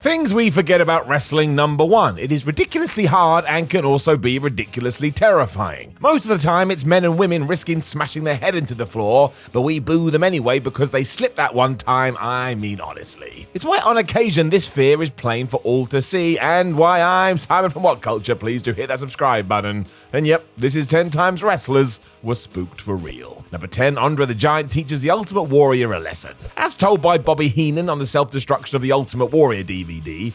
Things we forget about wrestling. Number 1. It is ridiculously hard and can also be ridiculously terrifying. Most of the time it's men and women risking smashing their head into the floor, but we boo them anyway because they slipped that one time. I mean, honestly. It's why on occasion this fear is plain for all to see, and why I'm Simon from What Culture. Please do hit that subscribe button. And yep, this is 10 times wrestlers were spooked for real. Number 10. Andre the Giant teaches the Ultimate Warrior a lesson. As told by Bobby Heenan on the self-destruction of the Ultimate Warrior DVD,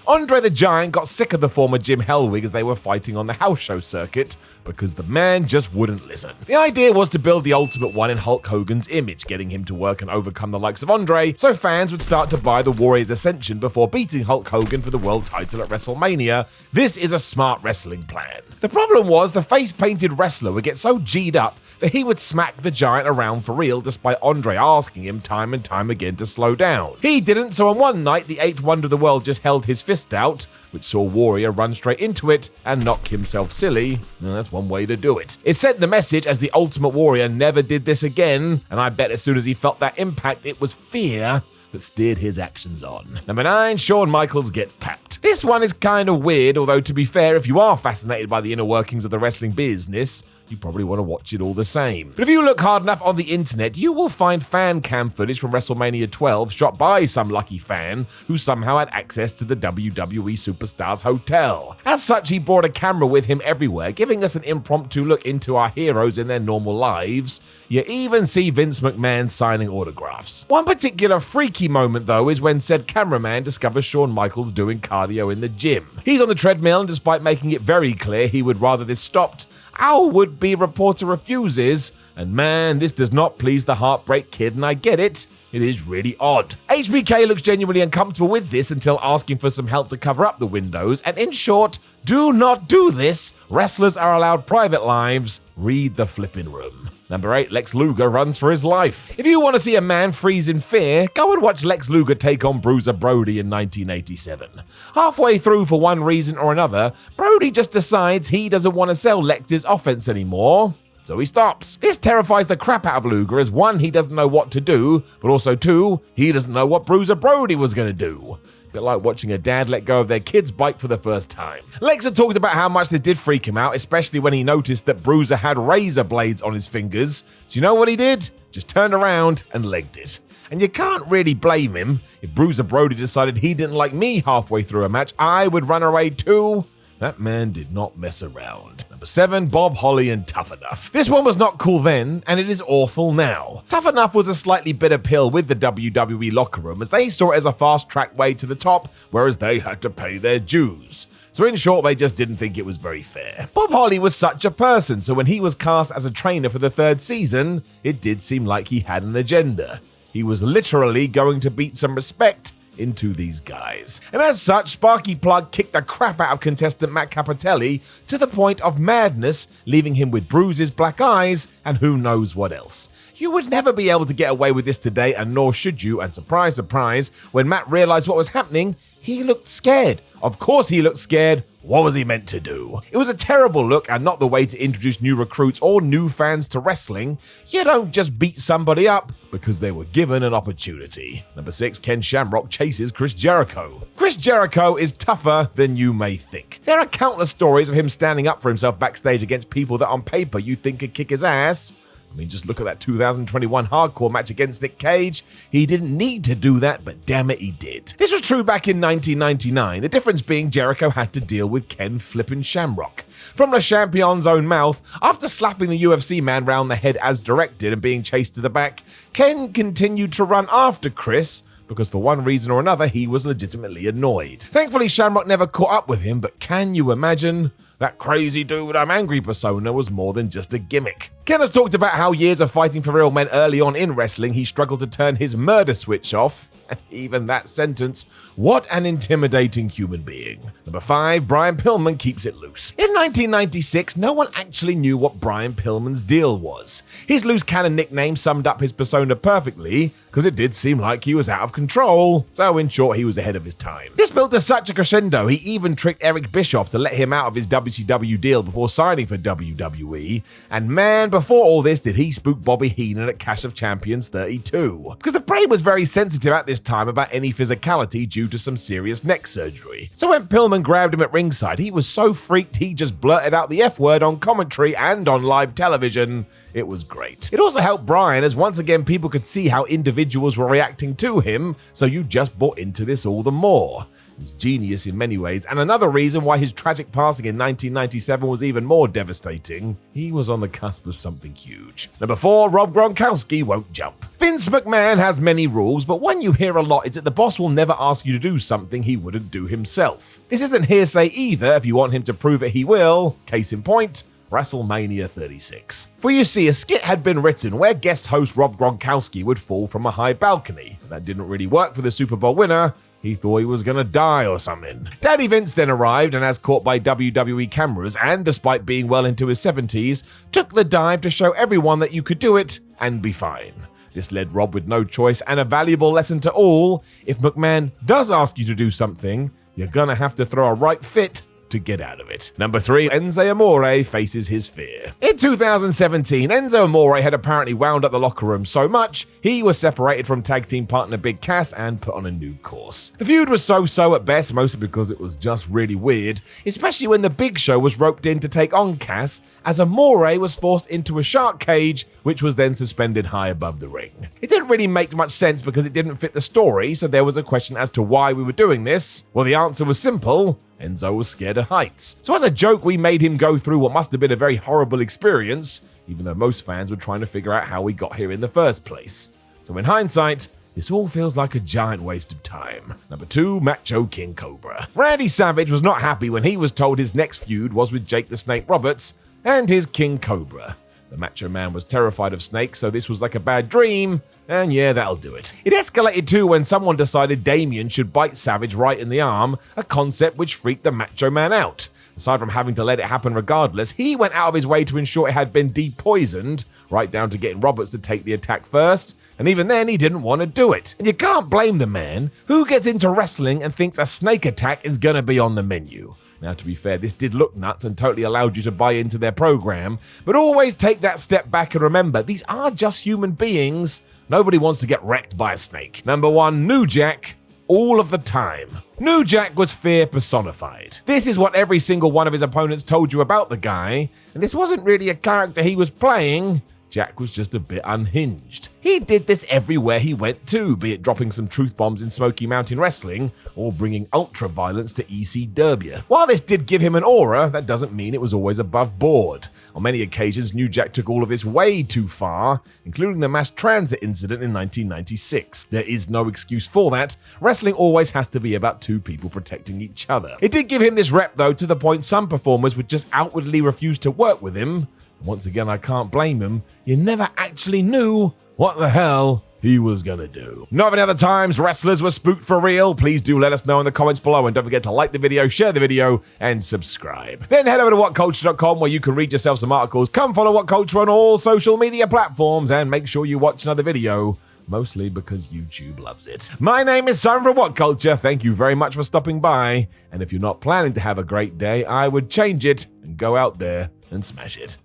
Andre the Giant got sick of the former Jim Hellwig as they were fighting on the house show circuit because the man just wouldn't listen. The idea was to build the Ultimate One in Hulk Hogan's image, getting him to work and overcome the likes of Andre, so fans would start to buy the Warrior's Ascension before beating Hulk Hogan for the world title at WrestleMania. This is a smart wrestling plan. The problem was the face-painted wrestler would get so G'd up that he would smack the Giant around for real despite Andre asking him time and time again to slow down. He didn't, so on one night the 8th wonder of the world just held his fist out, which saw Warrior run straight into it and knock himself silly. Well, that's one way to do it. It sent the message as the Ultimate Warrior never did this again, and I bet as soon as he felt that impact it was fear that steered his actions on. Number 9. Shawn Michaels gets papped. This one is kind of weird, although to be fair, if you are fascinated by the inner workings of the wrestling business, you probably want to watch it all the same. But if you look hard enough on the internet, you will find fan cam footage from WrestleMania 12 shot by some lucky fan who somehow had access to the WWE Superstars Hotel. As such, he brought a camera with him everywhere, giving us an impromptu look into our heroes in their normal lives. You even see Vince McMahon signing autographs. One particular freaky moment, though, is when said cameraman discovers Shawn Michaels doing cardio in the gym. He's on the treadmill, and despite making it very clear he would rather this stopped, our would-be reporter refuses, and man, this does not please the Heartbreak Kid, and I get it. It is really odd. HBK looks genuinely uncomfortable with this until asking for some help to cover up the windows, and in short, do not do this. Wrestlers are allowed private lives. Read the flipping room. Number 8. Lex Luger runs for his life. If you want to see a man freeze in fear, go and watch Lex Luger take on Bruiser Brody in 1987. Halfway through, for one reason or another, Brody just decides he doesn't want to sell Lex's offense anymore, so he stops. This terrifies the crap out of Luger as 1, he doesn't know what to do, but also 2, he doesn't know what Bruiser Brody was going to do. Bit like watching a dad let go of their kid's bike for the first time. Lex had talked about how much this did freak him out, especially when he noticed that Bruiser had razor blades on his fingers. So you know what he did? Just turned around and legged it. And you can't really blame him. If Bruiser Brody decided he didn't like me halfway through a match, I would run away too. That man did not mess around. Number 7. Bob Holly and Tough Enough. This one was not cool then, and it is awful now. Tough Enough was a slightly bitter pill with the WWE locker room, as they saw it as a fast-track way to the top, whereas they had to pay their dues. So in short, they just didn't think it was very fair. Bob Holly was such a person, so when he was cast as a trainer for the 3rd season, it did seem like he had an agenda. He was literally going to beat some respect into these guys. And as such, Sparky Plug kicked the crap out of contestant Matt Cappotelli to the point of madness, leaving him with bruises, black eyes, and who knows what else. You would never be able to get away with this today, and nor should you, and surprise, surprise, when Matt realized what was happening, he looked scared. Of course he looked scared. What was he meant to do? It was a terrible look and not the way to introduce new recruits or new fans to wrestling. You don't just beat somebody up because they were given an opportunity. Number 6. Ken Shamrock chases Chris Jericho. Chris Jericho is tougher than you may think. There are countless stories of him standing up for himself backstage against people that on paper you'd think could kick his ass. I mean, just look at that 2021 hardcore match against Nick Cage. He didn't need to do that, but damn it, he did. This was true back in 1999, the difference being Jericho had to deal with Ken flippin' Shamrock. From Le Champion's own mouth, after slapping the UFC man round the head as directed and being chased to the back, Ken continued to run after Chris, because for one reason or another, he was legitimately annoyed. Thankfully, Shamrock never caught up with him, but can you imagine? That crazy dude I'm angry persona was more than just a gimmick. Ken has talked about how years of fighting for real men early on in wrestling, he struggled to turn his murder switch off. Even that sentence, what an intimidating human being. Number 5, Brian Pillman keeps it loose. In 1996, no one actually knew what Brian Pillman's deal was. His loose cannon nickname summed up his persona perfectly, because it did seem like he was out of control. So in short, he was ahead of his time. This built to such a crescendo, he even tricked Eric Bischoff to let him out of his WCW deal before signing for WWE, and man, before all this did he spook Bobby Heenan at Clash of Champions 32. Because the brain was very sensitive at this time about any physicality due to some serious neck surgery. So when Pillman grabbed him at ringside, he was so freaked he just blurted out the F word on commentary and on live television. It was great. It also helped Bryan, as once again people could see how individuals were reacting to him, so you just bought into this all the more. He's genius in many ways, and another reason why his tragic passing in 1997 was even more devastating. He was on the cusp of something huge. Number 4, Rob Gronkowski won't jump. Vince McMahon has many rules, but one you hear a lot is that the boss will never ask you to do something he wouldn't do himself. This isn't hearsay either if you want him to prove it he will. Case in point, WrestleMania 36. For you see, a skit had been written where guest host Rob Gronkowski would fall from a high balcony. That didn't really work for the Super Bowl winner. He thought he was gonna die or something. Daddy Vince then arrived and, as caught by WWE cameras and despite being well into his 70s, took the dive to show everyone that you could do it and be fine. This led Rob with no choice and a valuable lesson to all. If McMahon does ask you to do something, you're gonna have to throw a right fit to get out of it. Number 3, ENZO Amore faces his fear. In 2017, ENZO Amore had apparently wound up the locker room so much, he was separated from tag team partner Big Cass and put on a new course. The feud was so-so at best, mostly because it was just really weird, especially when the Big Show was roped in to take on Cass, as Amore was forced into a shark cage, which was then suspended high above the ring. It didn't really make much sense because it didn't fit the story, so there was a question as to why we were doing this. Well, the answer was simple. Enzo was scared of heights. So as a joke, we made him go through what must have been a very horrible experience, even though most fans were trying to figure out how we got here in the first place. So in hindsight, this all feels like a giant waste of time. Number 2, Macho King Cobra. Randy Savage was not happy when he was told his next feud was with Jake the Snake Roberts and his King Cobra. The Macho Man was terrified of snakes, so this was like a bad dream, and yeah, that'll do it. It escalated too when someone decided Damien should bite Savage right in the arm, a concept which freaked the Macho Man out. Aside from having to let it happen regardless, he went out of his way to ensure it had been depoisoned, right down to getting Roberts to take the attack first, and even then he didn't want to do it. And you can't blame the man. Who gets into wrestling and thinks a snake attack is gonna be on the menu? Now, to be fair, this did look nuts and totally allowed you to buy into their program, but always take that step back and remember, these are just human beings. Nobody wants to get wrecked by a snake. Number 1, New Jack, all of the time. New Jack was fear personified. This is what every single one of his opponents told you about the guy, and this wasn't really a character he was playing. Jack was just a bit unhinged. He did this everywhere he went too, be it dropping some truth bombs in Smoky Mountain Wrestling or bringing ultra violence to EC Derbia. While this did give him an aura, that doesn't mean it was always above board. On many occasions, New Jack took all of this way too far, including the mass transit incident in 1996. There is no excuse for that. Wrestling always has to be about two people protecting each other. It did give him this rep though, to the point some performers would just outwardly refuse to work with him. Once again, I can't blame him. You never actually knew what the hell he was gonna do. Not many other times wrestlers were spooked for real. Please do let us know in the comments below, and don't forget to like the video, share the video, and subscribe. Then head over to whatculture.com where you can read yourself some articles. Come follow What Culture on all social media platforms, and make sure you watch another video, mostly because YouTube loves it. My name is Simon from What Culture. Thank you very much for stopping by, and if you're not planning to have a great day, I would change it and go out there and smash it.